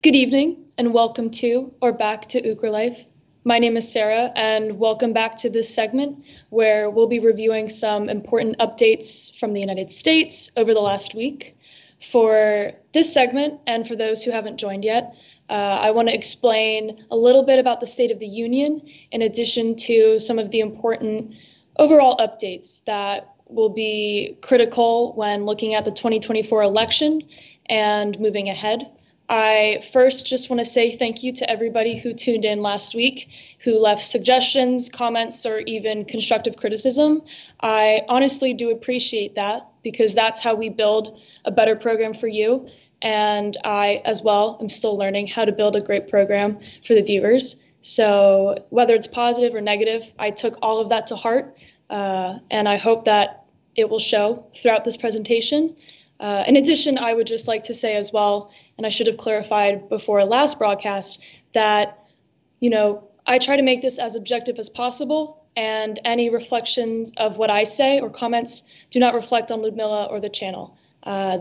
Good evening and welcome to or back to Ukra Life. My name is Sarah and welcome back to this segment where we'll be reviewing some important updates from the United States over the last week. For this segment and for those who haven't joined yet, I want to explain a little bit about the State of the Union in addition to some of the important overall updates that will be critical when looking at the 2024 election and moving ahead. I first just want to say thank you to everybody who tuned in last week, who left suggestions, comments, or even constructive criticism. I honestly do appreciate that because that's how we build a better program for you. And I, as well, am still learning how to build a great program for the viewers. So whether it's positive or negative, I took all of that to heart, and I hope that it will show throughout this presentation. In addition, I would just like to say as well, and I should have clarified before our last broadcast, that, I try to make this as objective as possible, and any reflections of what I say or comments do not reflect on Ludmila or the channel.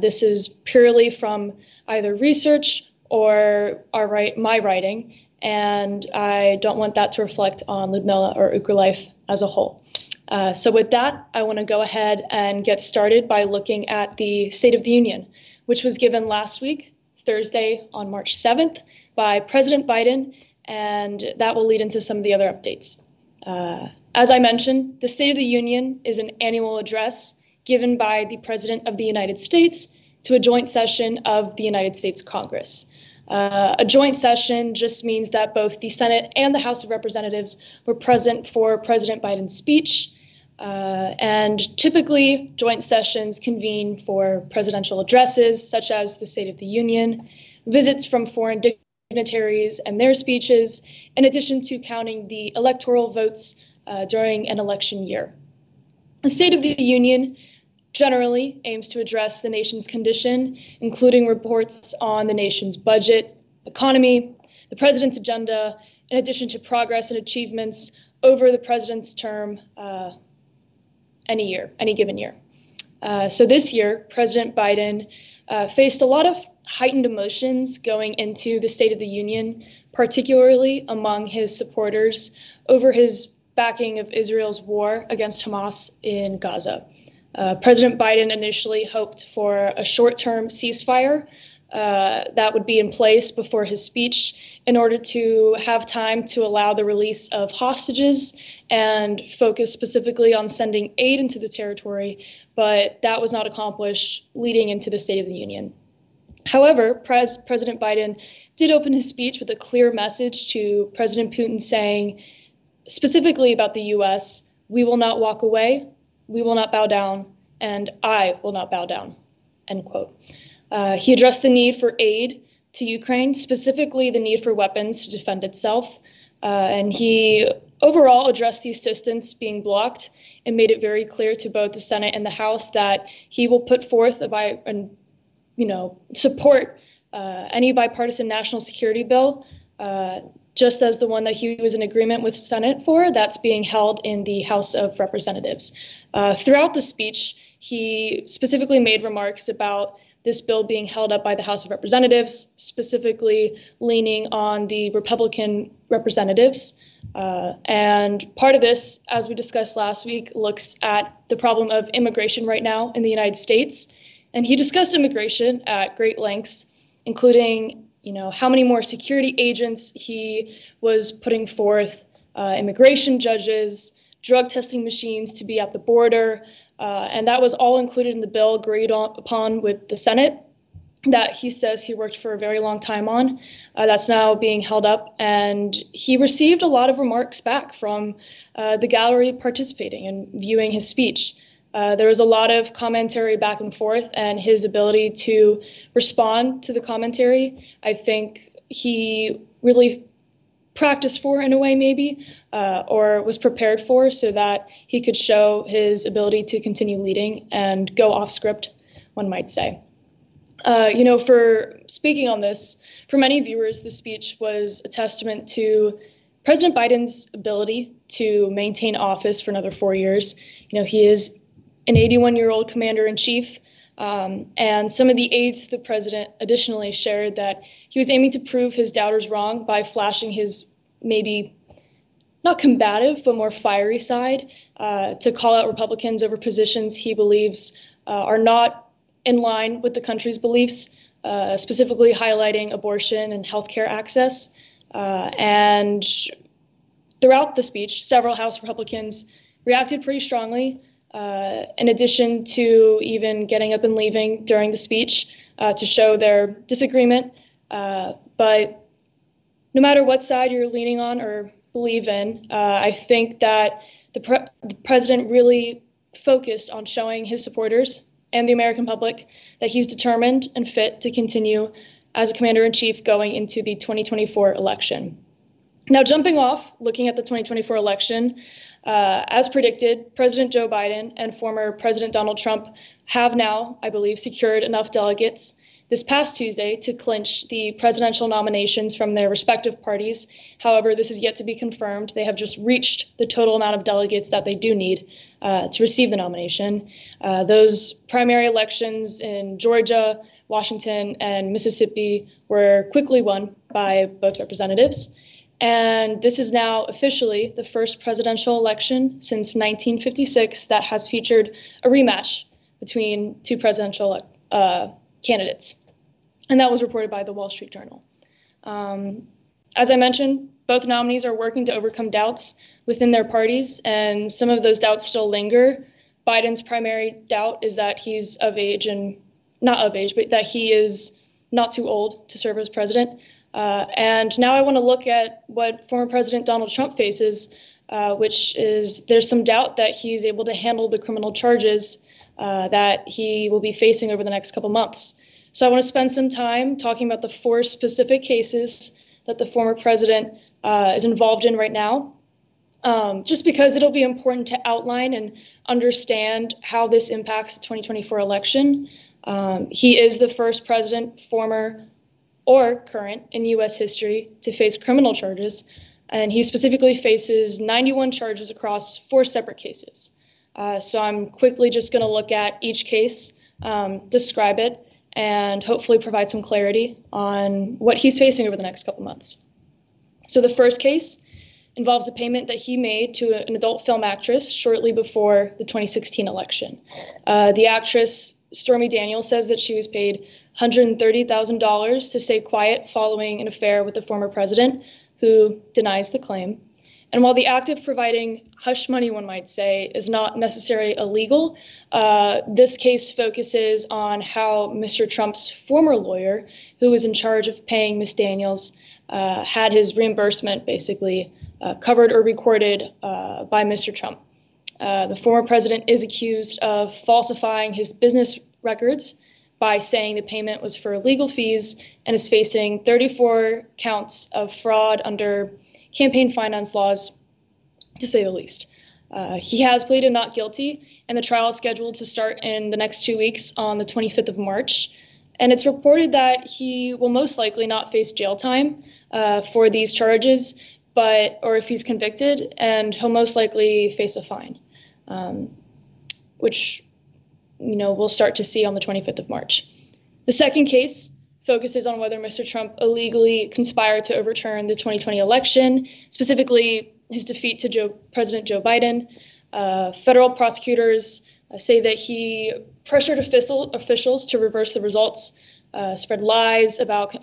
This is purely from either research or my writing, and I don't want that to reflect on Ludmila or Ukra Life as a whole. So with that, I want to go ahead and get started by looking at the State of the Union, which was given last week, Thursday on March 7th, by President Biden, and that will lead into some of the other updates. As I mentioned, the State of the Union is an annual address given by the President of the United States to a joint session of the United States Congress. A joint session just means that both the Senate and the House of Representatives were present for President Biden's speech. And typically, joint sessions convene for presidential addresses, such as the State of the Union, visits from foreign dignitaries and their speeches, in addition to counting the electoral votes during an election year. The State of the Union generally aims to address the nation's condition, including reports on the nation's budget, economy, the president's agenda, in addition to progress and achievements over the president's term any given year. So this year, President Biden faced a lot of heightened emotions going into the State of the Union, particularly among his supporters over his backing of Israel's war against Hamas in Gaza. President Biden initially hoped for a short-term ceasefire that would be in place before his speech in order to have time to allow the release of hostages and focus specifically on sending aid into the territory, but that was not accomplished leading into the State of the Union. However, President Biden did open his speech with a clear message to President Putin saying, specifically about the U.S., "We will not walk away, we will not bow down, and I will not bow down," end quote. He addressed the need for aid to Ukraine, specifically the need for weapons to defend itself. And he overall addressed the assistance being blocked and made it very clear to both the Senate and the House that he will put forth support any bipartisan national security bill, just as the one that he was in agreement with Senate for, that's being held in the House of Representatives. Throughout the speech, he specifically made remarks about this bill being held up by the House of Representatives, specifically leaning on the Republican representatives. And part of this, as we discussed last week, looks at the problem of immigration right now in the United States. And he discussed immigration at great lengths, including how many more security agents he was putting forth, immigration judges, drug testing machines to be at the border, and that was all included in the bill agreed upon with the Senate that he says he worked for a very long time on. That's now being held up, and he received a lot of remarks back from the gallery participating and viewing his speech. There was a lot of commentary back and forth, and his ability to respond to the commentary, I think he really practiced for in a way maybe, or was prepared for so that he could show his ability to continue leading and go off script, one might say. For speaking on this, for many viewers, the speech was a testament to President Biden's ability to maintain office for another 4 years. He is an 81-year-old commander-in-chief And some of the aides to the president additionally shared that he was aiming to prove his doubters wrong by flashing his maybe not combative, but more fiery side to call out Republicans over positions he believes are not in line with the country's beliefs, specifically highlighting abortion and healthcare access. And throughout the speech, several House Republicans reacted pretty strongly, in addition to even getting up and leaving during the speech to show their disagreement. But no matter what side you're leaning on or believe in, I think that the president really focused on showing his supporters and the American public that he's determined and fit to continue as a commander-in-chief going into the 2024 election. Now, jumping off, looking at the 2024 election, as predicted, President Joe Biden and former President Donald Trump have now, I believe, secured enough delegates this past Tuesday to clinch the presidential nominations from their respective parties. However, this is yet to be confirmed. They have just reached the total amount of delegates that they do need to receive the nomination. Those primary elections in Georgia, Washington, and Mississippi were quickly won by both representatives. And this is now officially the first presidential election since 1956 that has featured a rematch between two presidential candidates. And that was reported by the Wall Street Journal. As I mentioned, both nominees are working to overcome doubts within their parties, and some of those doubts still linger. Biden's primary doubt is that he's of age, and not of age, but that he is not too old to serve as president. And now I want to look at what former President Donald Trump faces, which is there's some doubt that he's able to handle the criminal charges that he will be facing over the next couple months. So I want to spend some time talking about the 4 specific cases that the former president is involved in right now, just because it'll be important to outline and understand how this impacts the 2024 election. He is the first president, former or current, in U.S. history to face criminal charges, and he specifically faces 91 charges across 4 separate cases. So I'm quickly just going to look at each case, describe it, and hopefully provide some clarity on what he's facing over the next couple months. So the first case involves a payment that he made to an adult film actress shortly before the 2016 election. The actress, Stormy Daniels, says that she was paid $130,000 to stay quiet following an affair with the former president, who denies the claim. And while the act of providing hush money, one might say, is not necessarily illegal, this case focuses on how Mr. Trump's former lawyer, who was in charge of paying Ms. Daniels, had his reimbursement basically covered or recorded by Mr. Trump. The former president is accused of falsifying his business records by saying the payment was for legal fees and is facing 34 counts of fraud under campaign finance laws, to say the least. He has pleaded not guilty, and the trial is scheduled to start in the next 2 weeks on the 25th of March. And it's reported that he will most likely not face jail time for these charges, or if he's convicted, and he'll most likely face a fine, which we'll start to see on the 25th of March. The second case focuses on whether Mr. Trump illegally conspired to overturn the 2020 election, specifically his defeat to President Joe Biden. Federal prosecutors say that he pressured officials to reverse the results, spread lies about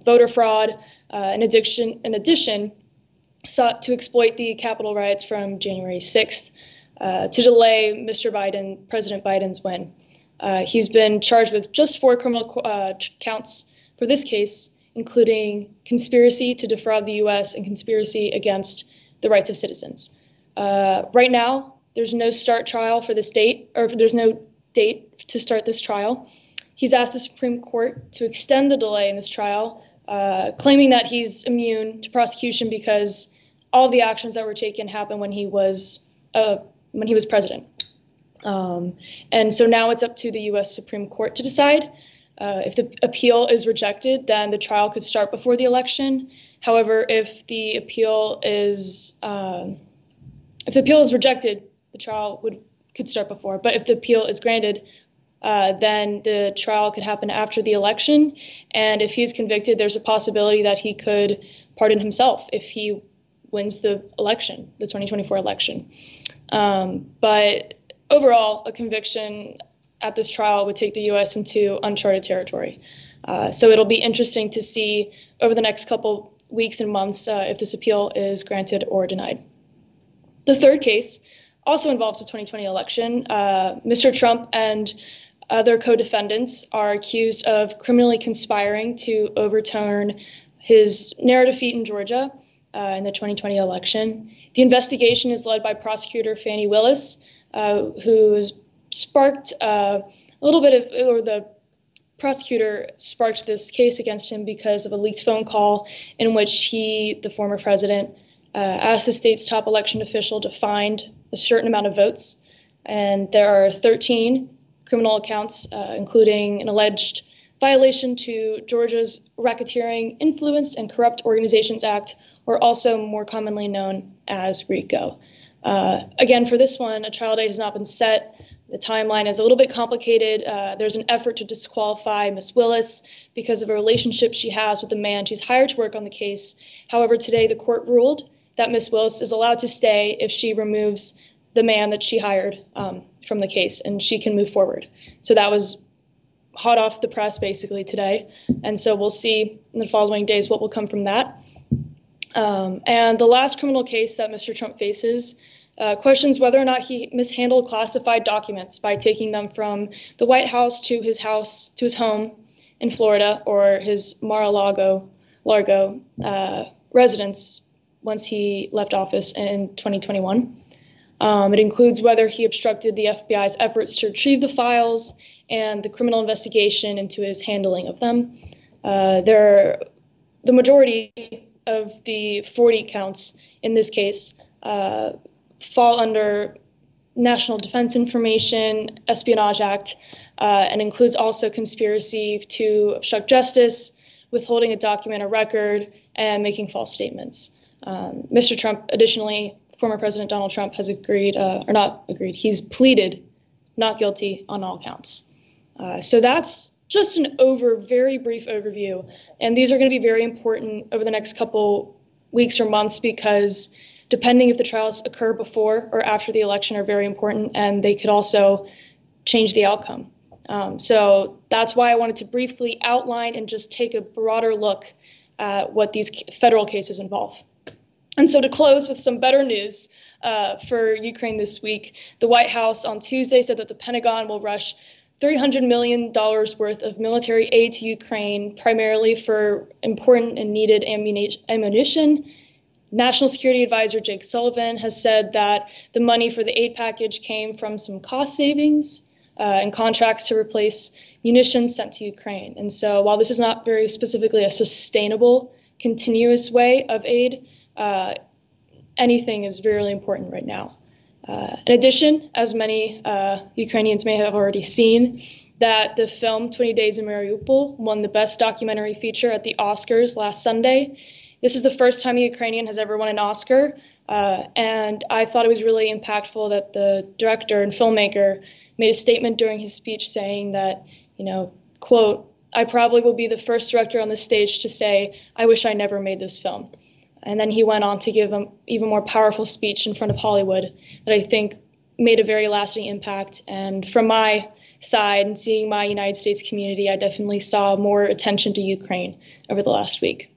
voter fraud, in addition, sought to exploit the Capitol riots from January 6th to delay President Biden's win. He's been charged with just 4 criminal counts for this case, including conspiracy to defraud the U.S. and conspiracy against the rights of citizens. Right now, there's no there's no date to start this trial. He's asked the Supreme Court to extend the delay in this trial, claiming that he's immune to prosecution because all of the actions that were taken happened when he was president. And so now it's up to the U.S. Supreme Court to decide. If the appeal is rejected, then the trial could start before the election. However, if the appeal is rejected, the trial could start before. But if the appeal is granted, then the trial could happen after the election. And if he's convicted, there's a possibility that he could pardon himself if he wins the election, the 2024 election. But overall, a conviction at this trial would take the U.S. into uncharted territory. So it'll be interesting to see over the next couple weeks and months if this appeal is granted or denied. The third case also involves the 2020 election. Mr. Trump and other co-defendants are accused of criminally conspiring to overturn his narrow defeat in Georgia in the 2020 election. The investigation is led by prosecutor Fani Willis, who's sparked a little bit of, or the prosecutor sparked this case against him because of a leaked phone call in which he, the former president, asked the state's top election official to find a certain amount of votes. And there are 13 criminal accounts, including an alleged violation to Georgia's Racketeering, Influenced, and Corrupt Organizations Act, or also more commonly known as RICO. Again, for this one, a trial date has not been set. The timeline is a little bit complicated. There's an effort to disqualify Ms. Willis because of a relationship she has with the man she's hired to work on the case. However, today the court ruled that Ms. Willis is allowed to stay if she removes the man that she hired from the case, and she can move forward. So that was hot off the press basically today. And so we'll see in the following days what will come from that. And the last criminal case that Mr. Trump faces questions whether or not he mishandled classified documents by taking them from the White House, to his home in Florida, or his Mar-a-Lago residence once he left office in 2021. It includes whether he obstructed the FBI's efforts to retrieve the files and the criminal investigation into his handling of them. The majority of the 40 counts in this case fall under National Defense Information, Espionage Act, and includes also conspiracy to obstruct justice, withholding a document or record, and making false statements. Mr. Trump, additionally, former President Donald Trump has he's pleaded not guilty on all counts. So that's just an very brief overview. And these are going to be very important over the next couple weeks or months because depending if the trials occur before or after the election are very important, and they could also change the outcome. So that's why I wanted to briefly outline and just take a broader look at what these federal cases involve. And so to close with some better news for Ukraine this week, the White House on Tuesday said that the Pentagon will rush $300 million worth of military aid to Ukraine, primarily for important and needed ammunition. National Security Advisor Jake Sullivan has said that the money for the aid package came from some cost savings and contracts to replace munitions sent to Ukraine. And so while this is not very specifically a sustainable, continuous way of aid, anything is really important right now. In addition, as many Ukrainians may have already seen, that the film 20 Days in Mariupol won the Best Documentary Feature at the Oscars last Sunday. This is the first time a Ukrainian has ever won an Oscar, and I thought it was really impactful that the director and filmmaker made a statement during his speech saying that, quote, "I probably will be the first director on the stage to say, I wish I never made this film." And then he went on to give an even more powerful speech in front of Hollywood that I think made a very lasting impact. And from my side and seeing my United States community, I definitely saw more attention to Ukraine over the last week.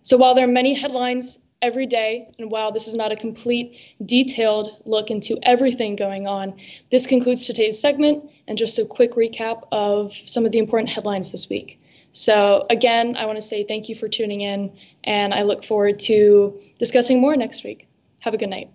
So while there are many headlines every day, and while this is not a complete detailed look into everything going on, this concludes today's segment and just a quick recap of some of the important headlines this week. So again, I want to say thank you for tuning in, and I look forward to discussing more next week. Have a good night.